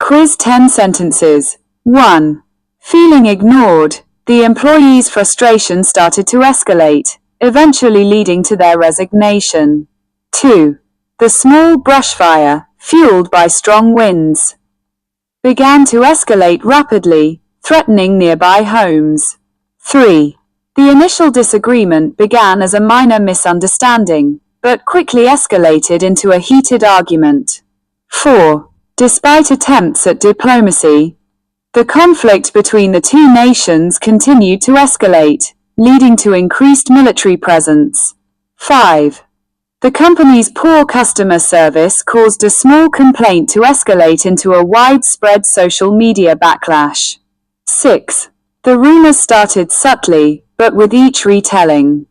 Quiz 10 sentences. 1. Feeling ignored, the employees' frustration started to escalate, eventually leading to their resignation. 2. The small brush fire, fueled by strong winds, began to escalate rapidly, threatening nearby homes. 3. The initial disagreement began as a minor misunderstanding, but quickly escalated into a heated argument. 4. Despite attempts at diplomacy, the conflict between the two nations continued to escalate, leading to increased military presence. 5. The company's poor customer service caused a small complaint to escalate into a widespread social media backlash. 6. The rumors started subtly, but with each retelling,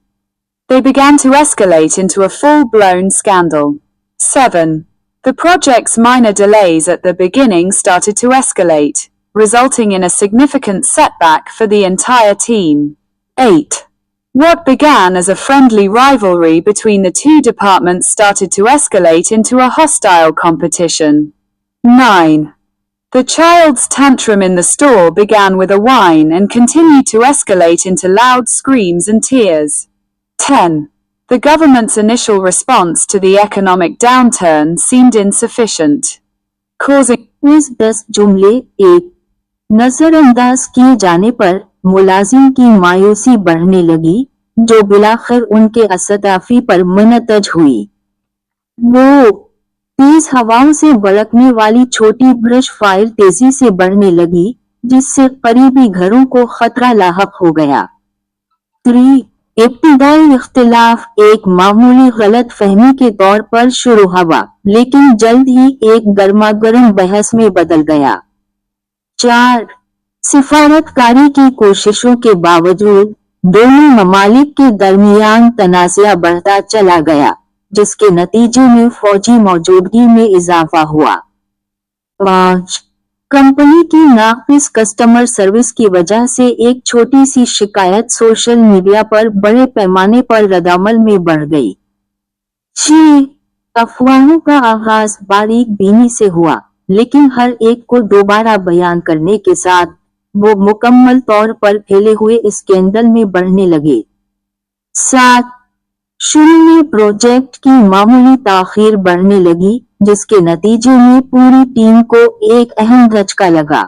they began to escalate into a full-blown scandal. 7. The project's minor delays at the beginning started to escalate, resulting in a significant setback for the entire team. 8. What began as a friendly rivalry between the two departments started to escalate into a hostile competition. 9. The child's tantrum in the store began with a whine and continued to escalate into loud screams and tears. 10. The government's initial response to the economic downturn seemed insufficient, causing 10 जुमले 1. नजरअंदाज किए जाने पर मुलाजिम की मायूसी बढ़ने लगी, जो بالآخر उनके استعفی पर منتج हुई। 2. तेज हवाओं से भड़कने वाली छोटी ब्रश फायर तेजी से बढ़ने लगी, जिससे करीबी घरों को खतरा लाहक हो गया। 3. ابتدائی اختلاफ एक मामूली गलत फहमी के तौर पर शुरू हुआ, लेकिन जल्द ही एक गर्मागर्म बहस में बदल गया। 4. सिफारतकारी की कोशिशों के बावजूद दोनों ममालिक के दरमियान तनाज़ा बढ़ता चला गया, जिसके नतीजे में फौजी मौजूदगी में इजाफा हुआ। 5. कंपनी की नाक़िस कस्टमर सर्विस की वजह से एक छोटी सी शिकायत सोशल मीडिया पर बड़े पैमाने पर रद्दअमल में बढ़ गई। 6. अफवाहों का आगाज बारीक बीनी से हुआ, लेकिन हर एक को दोबारा बयान करने के साथ वो मुकम्मल तौर पर फैले हुए स्कैंडल में बढ़ने लगे। 7. शुरू में प्रोजेक्ट की मामूली ताख़ीर बढ़ने लगी, जिसके नतीजे में पूरी टीम को एक अहम झटका लगा।